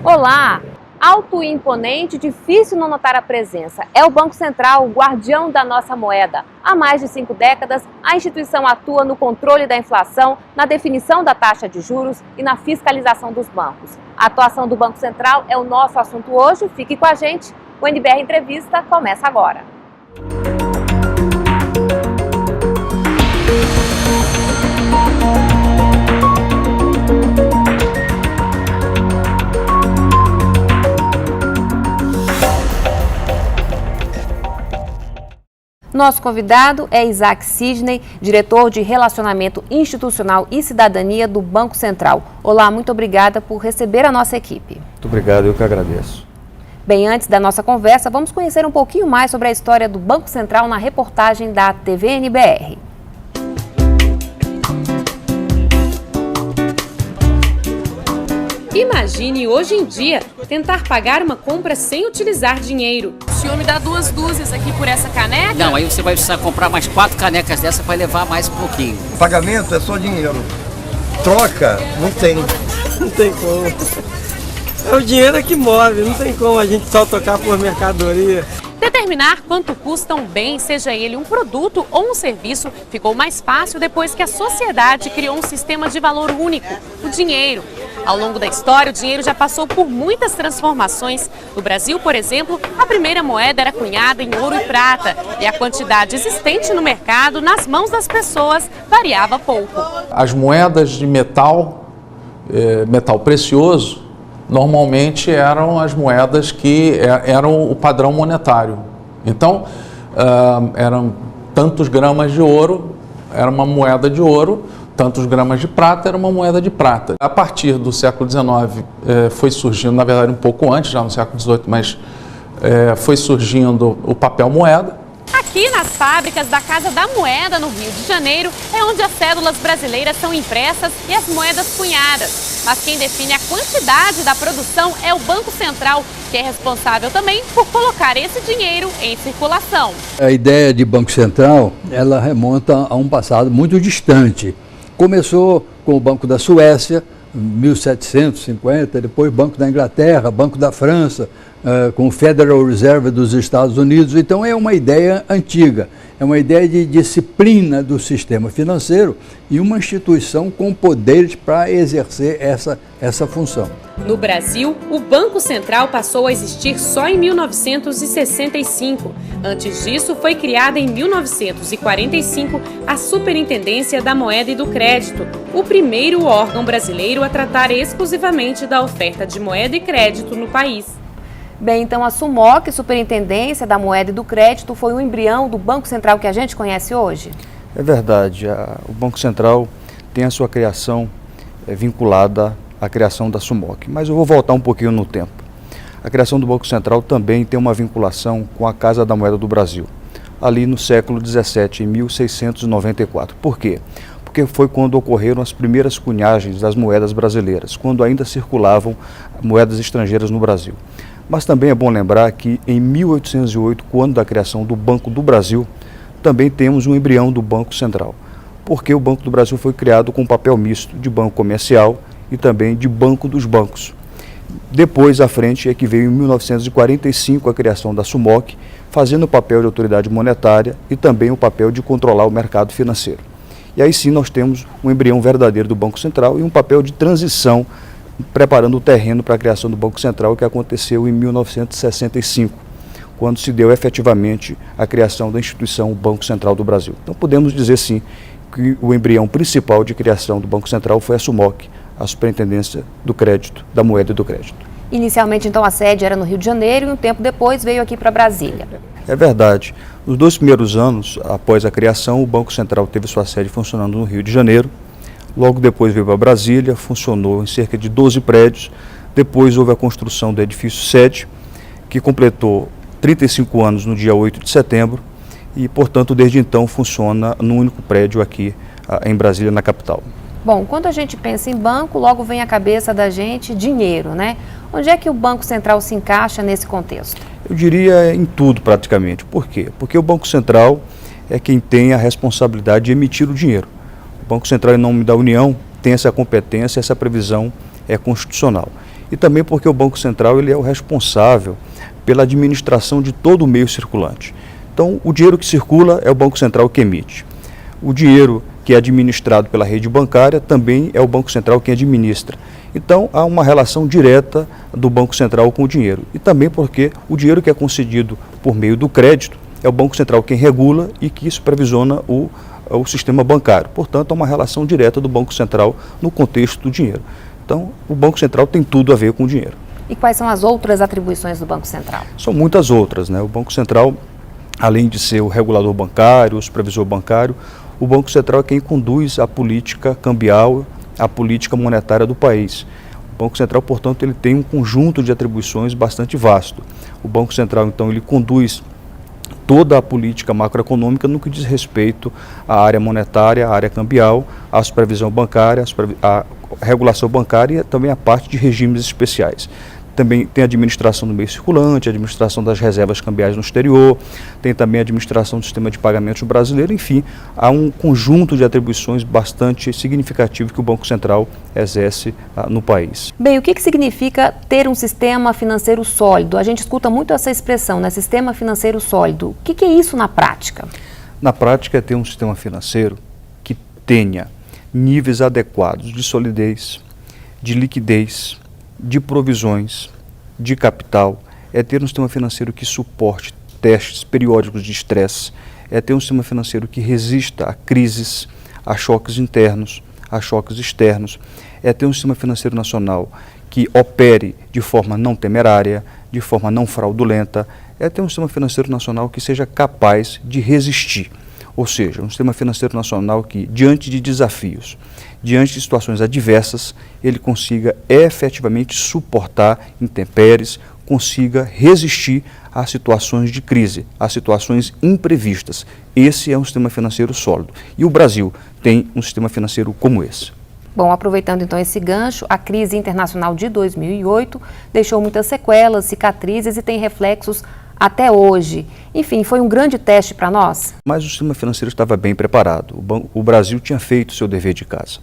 Olá! Alto e imponente, difícil não notar a presença. É o Banco Central, o guardião da nossa moeda. Há mais de 5 décadas, a instituição atua no controle da inflação, na definição da taxa de juros e na fiscalização dos bancos. A atuação do Banco Central é o nosso assunto hoje. Fique com a gente. O NBR Entrevista começa agora. Nosso convidado é Isaac Sidney, diretor de Relacionamento Institucional e Cidadania do Banco Central. Olá, muito obrigada por receber a nossa equipe. Muito obrigado, eu que agradeço. Bem, antes da nossa conversa, vamos conhecer um pouquinho mais sobre a história do Banco Central na reportagem da TV NBR. Imagine hoje em dia tentar pagar uma compra sem utilizar dinheiro. O senhor me dá 2 dúzias aqui por essa caneca? Não, aí você vai precisar comprar mais 4 canecas dessa para levar mais um pouquinho. O pagamento é só dinheiro. Troca, não tem. Não tem como. É o dinheiro que move, não tem como a gente só tocar por mercadoria. Determinar quanto custa um bem, seja ele um produto ou um serviço, ficou mais fácil depois que a sociedade criou um sistema de valor único, o dinheiro. Ao longo da história, o dinheiro já passou por muitas transformações. No Brasil, por exemplo, a primeira moeda era cunhada em ouro e prata e a quantidade existente no mercado, nas mãos das pessoas, variava pouco. As moedas de metal precioso, normalmente eram as moedas que eram o padrão monetário. Então, eram tantos gramas de ouro, era uma moeda de ouro, tantos gramas de prata, era uma moeda de prata. A partir do século XIX foi surgindo, na verdade um pouco antes, já no século XVIII, mas foi surgindo o papel moeda. Aqui nas fábricas da Casa da Moeda, no Rio de Janeiro, é onde as cédulas brasileiras são impressas e as moedas cunhadas. Mas quem define a quantidade da produção é o Banco Central, que é responsável também por colocar esse dinheiro em circulação. A ideia de Banco Central, ela remonta a um passado muito distante. Começou com o Banco da Suécia, em 1750, depois Banco da Inglaterra, Banco da França, com o Federal Reserve dos Estados Unidos. Então é uma ideia antiga, é uma ideia de disciplina do sistema financeiro e uma instituição com poderes para exercer essa função. No Brasil, o Banco Central passou a existir só em 1965. Antes disso, foi criada em 1945 a Superintendência da Moeda e do Crédito, o primeiro órgão brasileiro a tratar exclusivamente da oferta de moeda e crédito no país. Bem, então a SUMOC, Superintendência da Moeda e do Crédito, foi o embrião do Banco Central que a gente conhece hoje? É verdade, o Banco Central tem a sua criação vinculada à criação da SUMOC, mas eu vou voltar um pouquinho no tempo. A criação do Banco Central também tem uma vinculação com a Casa da Moeda do Brasil, ali no século XVII, em 1694. Por quê? Porque foi quando ocorreram as primeiras cunhagens das moedas brasileiras, quando ainda circulavam moedas estrangeiras no Brasil. Mas também é bom lembrar que em 1808, quando da criação do Banco do Brasil, também temos um embrião do Banco Central, porque o Banco do Brasil foi criado com um papel misto de banco comercial e também de banco dos bancos. Depois, à frente, é que veio em 1945 a criação da SUMOC, fazendo o papel de autoridade monetária e também o papel de controlar o mercado financeiro. E aí sim nós temos um embrião verdadeiro do Banco Central e um papel de transição, preparando o terreno para a criação do Banco Central, que aconteceu em 1965, quando se deu efetivamente a criação da instituição Banco Central do Brasil. Então podemos dizer sim que o embrião principal de criação do Banco Central foi a SUMOC, a Superintendência do Crédito, da Moeda e do Crédito. Inicialmente, então, a sede era no Rio de Janeiro e um tempo depois veio aqui para Brasília. É verdade. Nos 2 primeiros anos, após a criação, o Banco Central teve sua sede funcionando no Rio de Janeiro. Logo depois veio para Brasília, funcionou em cerca de 12 prédios. Depois houve a construção do edifício sede, que completou 35 anos no dia 8 de setembro e, portanto, desde então funciona num único prédio aqui em Brasília, na capital. Bom, quando a gente pensa em banco, logo vem à cabeça da gente dinheiro, né? Onde é que o Banco Central se encaixa nesse contexto? Eu diria em tudo praticamente. Por quê? Porque o Banco Central é quem tem a responsabilidade de emitir o dinheiro. O Banco Central, em nome da União, tem essa competência, essa previsão é constitucional. e também porque o Banco Central ele é o responsável pela administração de todo o meio circulante. Então, o dinheiro que circula é o Banco Central que emite. O dinheiro que é administrado pela rede bancária também é o Banco Central quem administra. Então, há uma relação direta do Banco Central com o dinheiro. E também porque o dinheiro que é concedido por meio do crédito é o Banco Central quem regula e que supervisiona o sistema bancário. Portanto, há uma relação direta do Banco Central no contexto do dinheiro. Então, o Banco Central tem tudo a ver com o dinheiro. E quais são as outras atribuições do Banco Central? São muitas outras, né? O Banco Central, além de ser o regulador bancário, o supervisor bancário, o Banco Central é quem conduz a política cambial, a política monetária do país. O Banco Central, portanto, ele tem um conjunto de atribuições bastante vasto. O Banco Central, então, ele conduz toda a política macroeconômica no que diz respeito à área monetária, à área cambial, à supervisão bancária, à regulação bancária e também a parte de regimes especiais. Também tem a administração do meio circulante, a administração das reservas cambiais no exterior, tem também a administração do sistema de pagamentos brasileiro, enfim, há um conjunto de atribuições bastante significativo que o Banco Central exerce no país. Bem, o que significa ter um sistema financeiro sólido? A gente escuta muito essa expressão, né? Sistema financeiro sólido. O que é isso na prática? Na prática é ter um sistema financeiro que tenha níveis adequados de solidez, de liquidez, de provisões, de capital, é ter um sistema financeiro que suporte testes periódicos de estresse, é ter um sistema financeiro que resista a crises, a choques internos, a choques externos, é ter um sistema financeiro nacional que opere de forma não temerária, de forma não fraudulenta, é ter um sistema financeiro nacional que seja capaz de resistir. Ou seja, um sistema financeiro nacional que, diante de desafios, diante de situações adversas, ele consiga efetivamente suportar intempéries, consiga resistir a situações de crise, a situações imprevistas. Esse é um sistema financeiro sólido. E o Brasil tem um sistema financeiro como esse. Bom, aproveitando então esse gancho, a crise internacional de 2008 deixou muitas sequelas, cicatrizes e tem reflexos até hoje. Enfim, foi um grande teste para nós. Mas o sistema financeiro estava bem preparado. O Brasil tinha feito o seu dever de casa.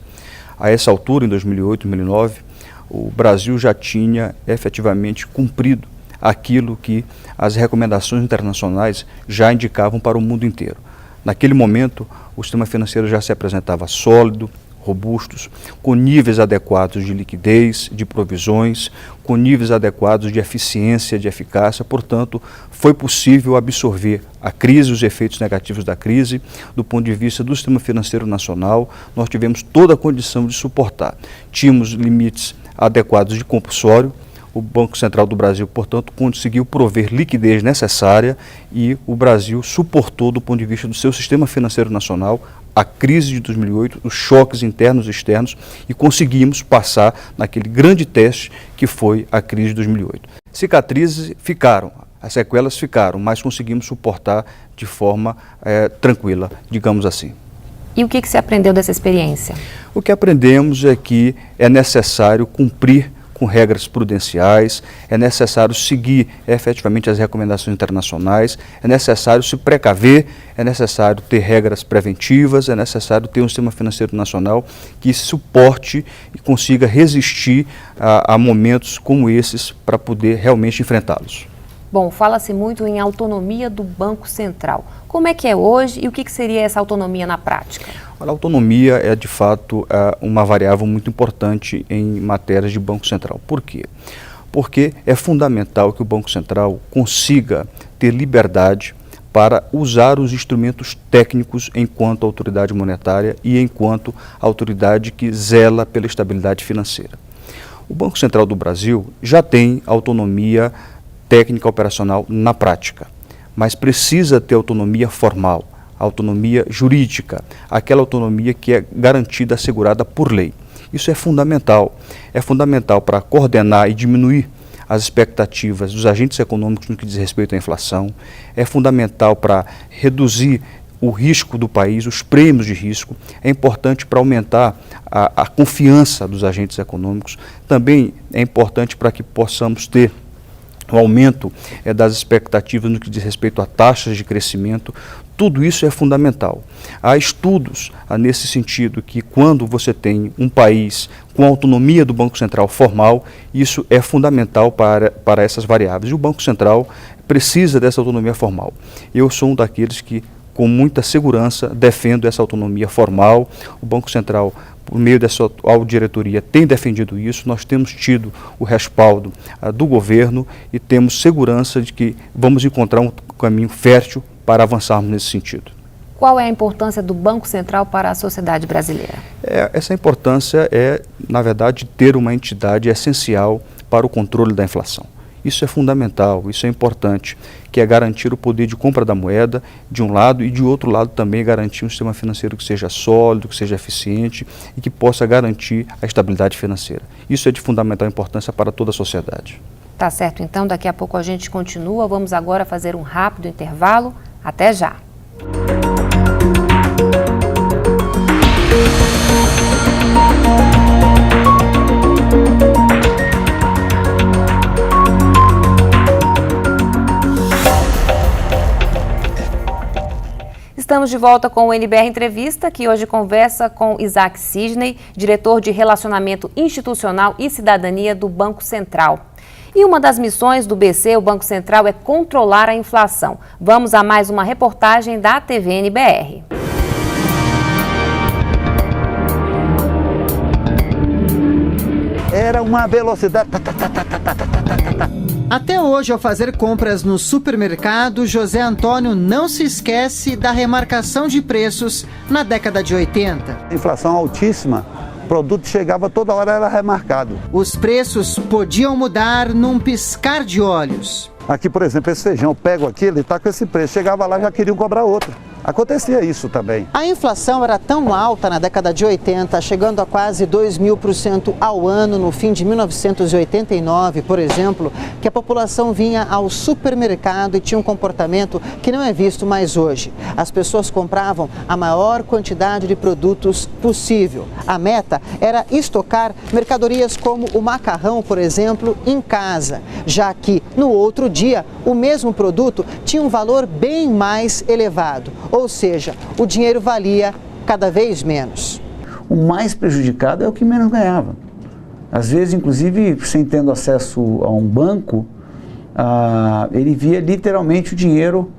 A essa altura, em 2008, 2009, o Brasil já tinha efetivamente cumprido aquilo que as recomendações internacionais já indicavam para o mundo inteiro. Naquele momento, o sistema financeiro já se apresentava sólido, robustos, com níveis adequados de liquidez, de provisões, com níveis adequados de eficiência, de eficácia. Portanto, foi possível absorver a crise, os efeitos negativos da crise. Do ponto de vista do sistema financeiro nacional, nós tivemos toda a condição de suportar. Tínhamos limites adequados de compulsório. O Banco Central do Brasil, portanto, conseguiu prover liquidez necessária e o Brasil suportou, do ponto de vista do seu sistema financeiro nacional, a crise de 2008, os choques internos e externos, e conseguimos passar naquele grande teste que foi a crise de 2008. Cicatrizes ficaram, as sequelas ficaram, mas conseguimos suportar de forma tranquila, digamos assim. E o que se aprendeu dessa experiência? O que aprendemos é que é necessário cumprir com regras prudenciais, é necessário seguir efetivamente as recomendações internacionais, é necessário se precaver, é necessário ter regras preventivas, é necessário ter um sistema financeiro nacional que suporte e consiga resistir a momentos como esses para poder realmente enfrentá-los. Bom, fala-se muito em autonomia do Banco Central. Como é que é hoje e o que seria essa autonomia na prática? A autonomia é, de fato, uma variável muito importante em matérias de Banco Central. Por quê? Porque é fundamental que o Banco Central consiga ter liberdade para usar os instrumentos técnicos enquanto autoridade monetária e enquanto autoridade que zela pela estabilidade financeira. O Banco Central do Brasil já tem autonomia técnica operacional na prática, mas precisa ter autonomia formal, autonomia jurídica, aquela autonomia que é garantida, assegurada por lei. Isso é fundamental para coordenar e diminuir as expectativas dos agentes econômicos no que diz respeito à inflação, é fundamental para reduzir o risco do país, os prêmios de risco, é importante para aumentar a confiança dos agentes econômicos, também é importante para que possamos ter o aumento das expectativas no que diz respeito a taxas de crescimento. Tudo isso é fundamental. Há estudos nesse sentido que quando você tem um país com a autonomia do Banco Central formal, isso é fundamental para essas variáveis. E o Banco Central precisa dessa autonomia formal. Eu sou um daqueles que, com muita segurança, defendo essa autonomia formal. O Banco Central, por meio dessa atual diretoria, tem defendido isso. Nós temos tido o respaldo do governo e temos segurança de que vamos encontrar um caminho fértil para avançarmos nesse sentido. Qual é a importância do Banco Central para a sociedade brasileira? Essa importância é, na verdade, ter uma entidade essencial para o controle da inflação. Isso é fundamental, isso é importante, que é garantir o poder de compra da moeda, de um lado, e de outro lado também garantir um sistema financeiro que seja sólido, que seja eficiente e que possa garantir a estabilidade financeira. Isso é de fundamental importância para toda a sociedade. Tá certo, então daqui a pouco a gente continua. Vamos agora fazer um rápido intervalo. Até já! Estamos de volta com o NBR Entrevista, que hoje conversa com Isaac Sidney, diretor de Relacionamento Institucional e Cidadania do Banco Central. E uma das missões do BC, o Banco Central, é controlar a inflação. Vamos a mais uma reportagem da TV NBR. Era uma velocidade... Até hoje, ao fazer compras no supermercado, José Antônio não se esquece da remarcação de preços na década de 80. Inflação altíssima, o produto chegava toda hora, era remarcado. Os preços podiam mudar num piscar de olhos. Aqui, por exemplo, esse feijão, eu pego aqui, ele está com esse preço. Chegava lá, já queriam cobrar outro. Acontecia isso também. A inflação era tão alta na década de 80, chegando a quase 2.000% ao ano no fim de 1989, por exemplo, que a população vinha ao supermercado e tinha um comportamento que não é visto mais hoje. As pessoas compravam a maior quantidade de produtos possível. A meta era estocar mercadorias como o macarrão, por exemplo, em casa, já que no outro dia o mesmo produto tinha um valor bem mais elevado. Ou seja, o dinheiro valia cada vez menos. O mais prejudicado é o que menos ganhava. Às vezes, inclusive, sem tendo acesso a um banco, ele via literalmente o dinheiro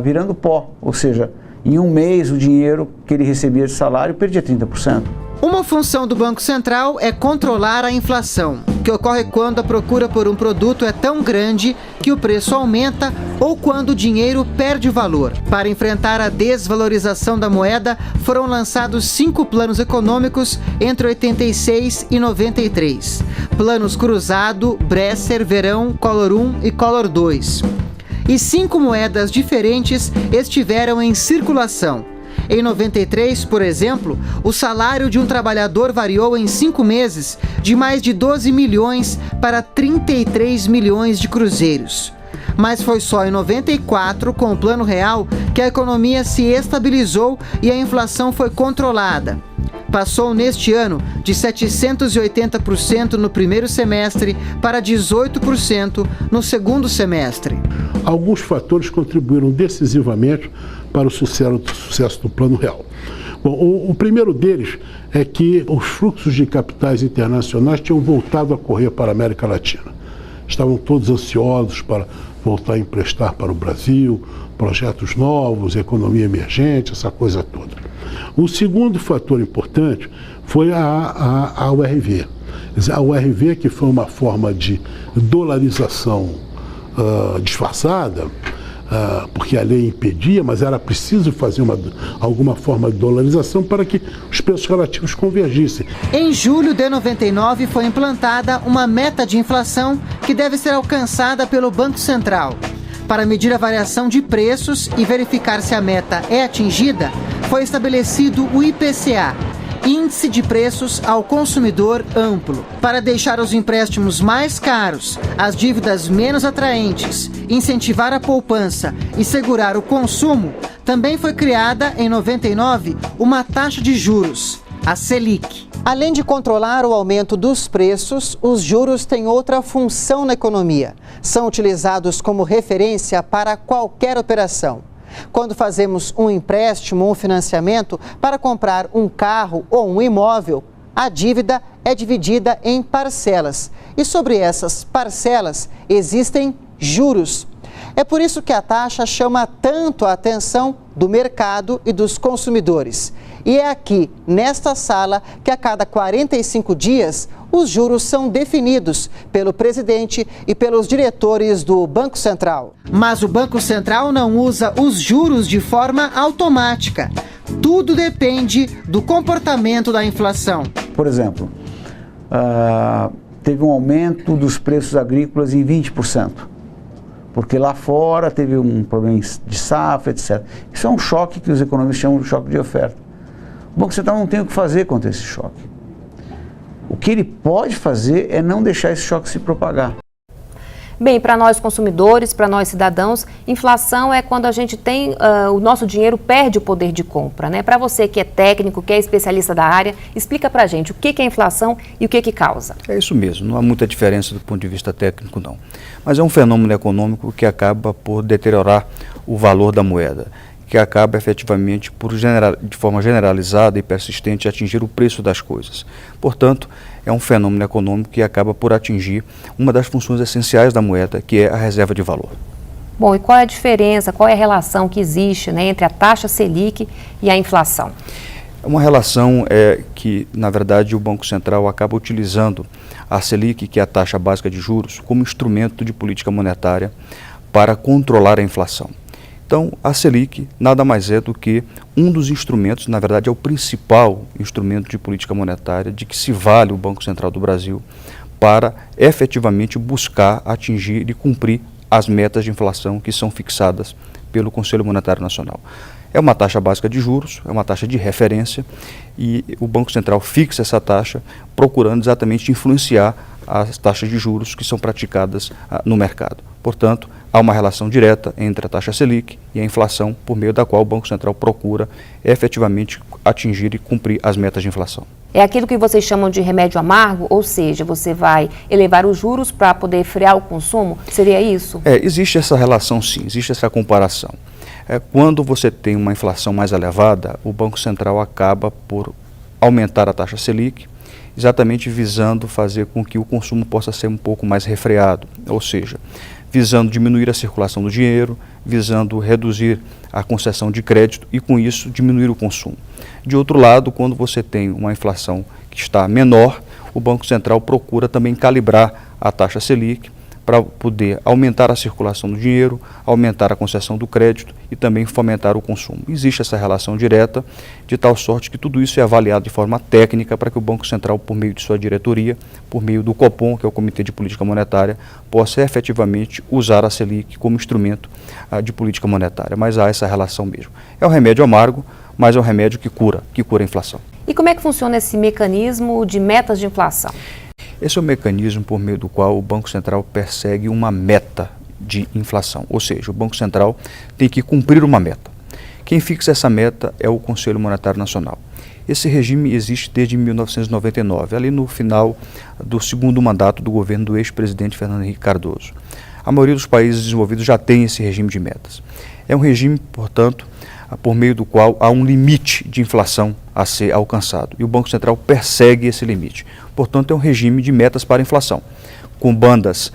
virando pó. Ou seja, em um mês o dinheiro que ele recebia de salário perdia 30%. Uma função do Banco Central é controlar a inflação, que ocorre quando a procura por um produto é tão grande que o preço aumenta ou quando o dinheiro perde valor. Para enfrentar a desvalorização da moeda, foram lançados 5 planos econômicos entre 86 e 93. Planos Cruzado, Bresser, Verão, Collor 1 e Collor 2. E 5 moedas diferentes estiveram em circulação. Em 93, por exemplo, o salário de um trabalhador variou em 5 meses de mais de 12 milhões para 33 milhões de cruzeiros. Mas foi só em 94, com o Plano Real, que a economia se estabilizou e a inflação foi controlada. Passou neste ano de 780% no primeiro semestre para 18% no segundo semestre. Alguns fatores contribuíram decisivamente para o sucesso do Plano Real. Bom, o primeiro deles é que os fluxos de capitais internacionais tinham voltado a correr para a América Latina. Estavam todos ansiosos para voltar a emprestar para o Brasil, projetos novos, economia emergente, essa coisa toda. O segundo fator importante foi a URV. A URV, que foi uma forma de dolarização disfarçada, porque a lei impedia, mas era preciso fazer alguma forma de dolarização para que os preços relativos convergissem. Em julho de 99 foi implantada uma meta de inflação que deve ser alcançada pelo Banco Central. Para medir a variação de preços e verificar se a meta é atingida, foi estabelecido o IPCA, Índice de Preços ao Consumidor Amplo. Para deixar os empréstimos mais caros, as dívidas menos atraentes, incentivar a poupança e segurar o consumo, também foi criada, em 99, uma taxa de juros, a Selic. Além de controlar o aumento dos preços, os juros têm outra função na economia. São utilizados como referência para qualquer operação. Quando fazemos um empréstimo ou um financiamento para comprar um carro ou um imóvel, A dívida é dividida em parcelas e sobre essas parcelas existem juros. É por isso que a taxa chama tanto a atenção do mercado e dos consumidores. E é aqui, nesta sala, que a cada 45 dias os juros são definidos pelo presidente e pelos diretores do Banco Central. Mas o Banco Central não usa os juros de forma automática. Tudo depende do comportamento da inflação. Por exemplo, teve um aumento dos preços agrícolas em 20%. Porque lá fora teve um problema de safra, etc. Isso é um choque que os economistas chamam de choque de oferta. O Banco Central não tem o que fazer contra esse choque. O que ele pode fazer é não deixar esse choque se propagar. Bem, para nós consumidores, para nós cidadãos, inflação é quando a gente tem, o nosso dinheiro perde o poder de compra, né? Para você que é técnico, que é especialista da área, explica para a gente o que é inflação e o que causa. É isso mesmo, não há muita diferença do ponto de vista técnico, não. Mas é um fenômeno econômico que acaba por deteriorar o valor da moeda, que acaba efetivamente por de forma generalizada e persistente atingir o preço das coisas. Portanto, é um fenômeno econômico que acaba por atingir uma das funções essenciais da moeda, que é a reserva de valor. Bom, e qual é a diferença, qual é a relação que existe, né, entre a taxa Selic e a inflação? É uma relação que, na verdade, o Banco Central acaba utilizando a Selic, que é a taxa básica de juros, como instrumento de política monetária para controlar a inflação. Então, a Selic nada mais é do que um dos instrumentos, na verdade é o principal instrumento de política monetária de que se vale o Banco Central do Brasil para efetivamente buscar atingir e cumprir as metas de inflação que são fixadas pelo Conselho Monetário Nacional. É uma taxa básica de juros, é uma taxa de referência e o Banco Central fixa essa taxa procurando exatamente influenciar as taxas de juros que são praticadas no mercado. Portanto, há uma relação direta entre a taxa Selic e a inflação, por meio da qual o Banco Central procura efetivamente atingir e cumprir as metas de inflação. É aquilo que vocês chamam de remédio amargo, ou seja, você vai elevar os juros para poder frear o consumo? Seria isso? Existe essa relação sim, existe essa comparação. Quando você tem uma inflação mais elevada, o Banco Central acaba por aumentar a taxa Selic, exatamente visando fazer com que o consumo possa ser um pouco mais refreado, ou seja, visando diminuir a circulação do dinheiro, visando reduzir a concessão de crédito e, com isso, diminuir o consumo. De outro lado, quando você tem uma inflação que está menor, o Banco Central procura também calibrar a taxa Selic para poder aumentar a circulação do dinheiro, aumentar a concessão do crédito e também fomentar o consumo. Existe essa relação direta, de tal sorte que tudo isso é avaliado de forma técnica para que o Banco Central, por meio de sua diretoria, por meio do Copom, que é o Comitê de Política Monetária, possa efetivamente usar a Selic como instrumento de política monetária. Mas há essa relação mesmo. É um remédio amargo, mas é um remédio que cura a inflação. E como é que funciona esse mecanismo de metas de inflação? Esse é o mecanismo por meio do qual o Banco Central persegue uma meta de inflação, ou seja, o Banco Central tem que cumprir uma meta. Quem fixa essa meta é o Conselho Monetário Nacional. Esse regime existe desde 1999, ali no final do segundo mandato do governo do ex-presidente Fernando Henrique Cardoso. A maioria dos países desenvolvidos já tem esse regime de metas. É um regime, portanto, por meio do qual há um limite de inflação a ser alcançado. E o Banco Central persegue esse limite. Portanto, é um regime de metas para a inflação, com bandas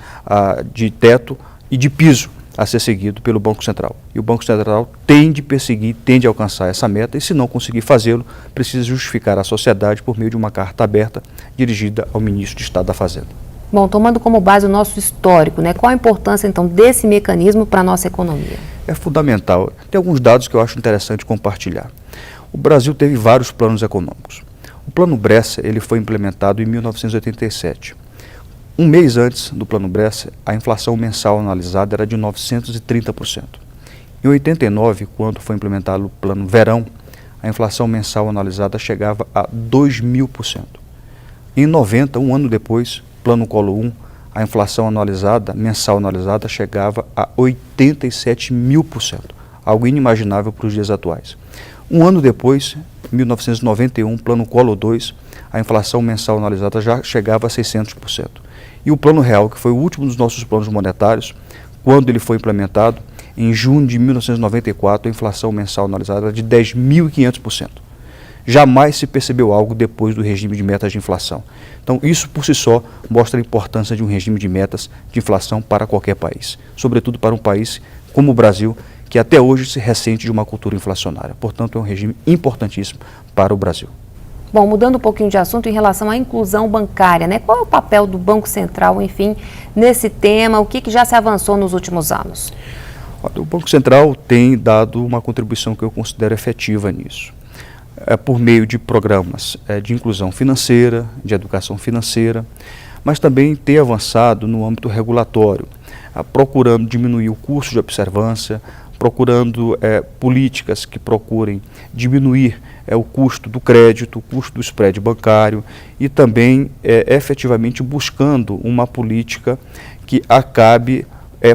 de teto e de piso a ser seguido pelo Banco Central. E o Banco Central tem de perseguir, tem de alcançar essa meta, e se não conseguir fazê-lo, precisa justificar à sociedade por meio de uma carta aberta dirigida ao Ministro de Estado da Fazenda. Bom, tomando como base o nosso histórico, né, qual a importância, então, desse mecanismo para a nossa economia? É fundamental. Tem alguns dados que eu acho interessante compartilhar. O Brasil teve vários planos econômicos. O Plano Bresser ele foi implementado em 1987. Um mês antes do Plano Bresser, a inflação mensal analisada era de 930%. Em 89, quando foi implementado o Plano Verão, a inflação mensal analisada chegava a 2.000%. Em 90, um ano depois, Plano Collor 1, a inflação mensal analisada, chegava a 87.000%, algo inimaginável para os dias atuais. Um ano depois, em 1991, Plano Collor 2, a inflação mensal analisada já chegava a 600%. E o Plano Real, que foi o último dos nossos planos monetários, quando ele foi implementado, em junho de 1994, a inflação mensal analisada era de 10.500%. jamais se percebeu algo depois do regime de metas de inflação. Então, isso por si só mostra a importância de um regime de metas de inflação para qualquer país, sobretudo para um país como o Brasil, que até hoje se ressente de uma cultura inflacionária. Portanto, é um regime importantíssimo para o Brasil. Bom, mudando um pouquinho de assunto em relação à inclusão bancária, né? Qual é o papel do Banco Central, enfim, nesse tema? O que já se avançou nos últimos anos? O Banco Central tem dado uma contribuição que eu considero efetiva nisso. Por meio de programas de inclusão financeira, de educação financeira, mas também tem avançado no âmbito regulatório, procurando diminuir o custo de observância, procurando políticas que procurem diminuir o custo do crédito, o custo do spread bancário e também efetivamente buscando uma política que acabe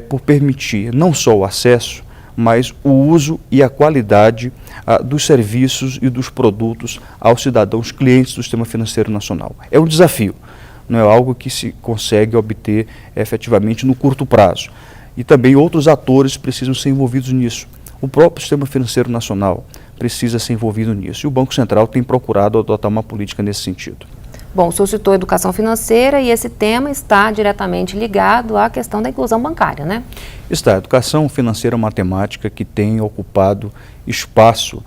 por permitir não só o acesso, mas o uso e a qualidade dos serviços e dos produtos aos cidadãos clientes do sistema financeiro nacional. É um desafio, não é algo que se consegue obter efetivamente no curto prazo. E também outros atores precisam ser envolvidos nisso. O próprio sistema financeiro nacional precisa ser envolvido nisso. E o Banco Central tem procurado adotar uma política nesse sentido. Bom, o senhor citou educação financeira e esse tema está diretamente ligado à questão da inclusão bancária, né? Está. A educação financeira é uma temática que tem ocupado espaço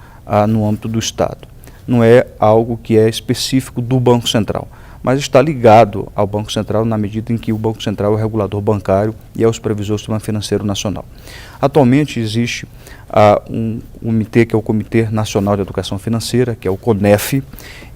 no âmbito do Estado. Não é algo que é específico do Banco Central, mas está ligado ao Banco Central na medida em que o Banco Central é o regulador bancário e é o supervisor do sistema financeiro nacional. Atualmente existe um comitê que é o Comitê Nacional de Educação Financeira, que é o CONEF,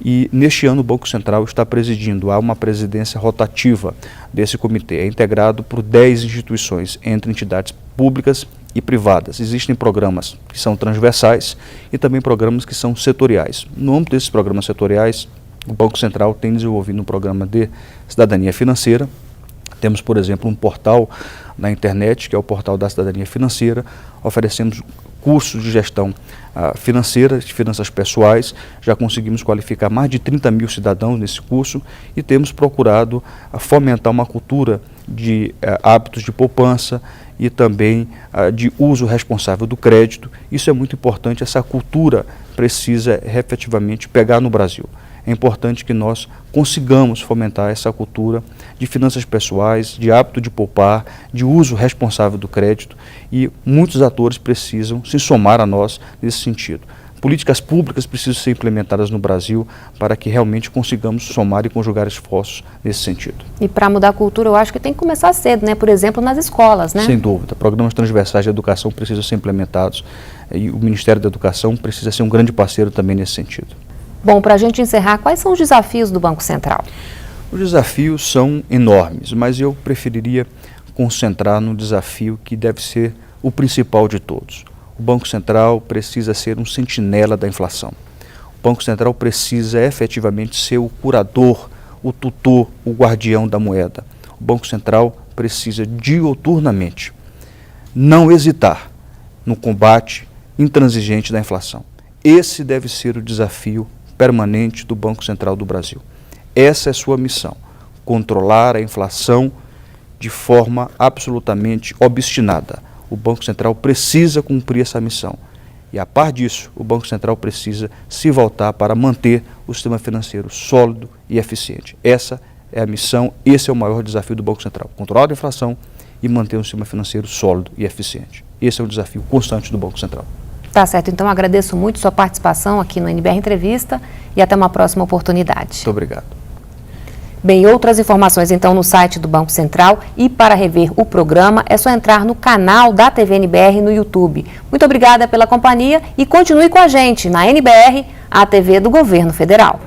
e neste ano o Banco Central está presidindo, há uma presidência rotativa desse comitê, é integrado por 10 instituições, entre entidades públicas e privadas. Existem programas que são transversais e também programas que são setoriais. No âmbito desses programas setoriais, o Banco Central tem desenvolvido um programa de cidadania financeira. Temos, por exemplo, um portal na internet, que é o Portal da Cidadania Financeira. Oferecemos cursos de gestão financeira, de finanças pessoais. Já conseguimos qualificar mais de 30 mil cidadãos nesse curso e temos procurado fomentar uma cultura de hábitos de poupança e também de uso responsável do crédito. Isso é muito importante, essa cultura precisa efetivamente pegar no Brasil. É importante que nós consigamos fomentar essa cultura de finanças pessoais, de hábito de poupar, de uso responsável do crédito e muitos atores precisam se somar a nós nesse sentido. Políticas públicas precisam ser implementadas no Brasil para que realmente consigamos somar e conjugar esforços nesse sentido. E para mudar a cultura, eu acho que tem que começar cedo, né? Por exemplo, nas escolas, né? Sem dúvida. Programas transversais de educação precisam ser implementados e o Ministério da Educação precisa ser um grande parceiro também nesse sentido. Bom, para a gente encerrar, quais são os desafios do Banco Central? Os desafios são enormes, mas eu preferiria concentrar no desafio que deve ser o principal de todos. O Banco Central precisa ser um sentinela da inflação. O Banco Central precisa efetivamente ser o curador, o tutor, o guardião da moeda. O Banco Central precisa diuturnamente não hesitar no combate intransigente da inflação. Esse deve ser o desafio permanente do Banco Central do Brasil. Essa é sua missão, controlar a inflação de forma absolutamente obstinada. O Banco Central precisa cumprir essa missão. E a par disso, o Banco Central precisa se voltar para manter o sistema financeiro sólido e eficiente. Essa é a missão, esse é o maior desafio do Banco Central, controlar a inflação e manter um sistema financeiro sólido e eficiente. Esse é o desafio constante do Banco Central. Tá certo, então agradeço muito sua participação aqui no NBR Entrevista e até uma próxima oportunidade. Muito obrigado. Bem, outras informações então no site do Banco Central e para rever o programa é só entrar no canal da TV NBR no YouTube. Muito obrigada pela companhia e continue com a gente na NBR, a TV do Governo Federal.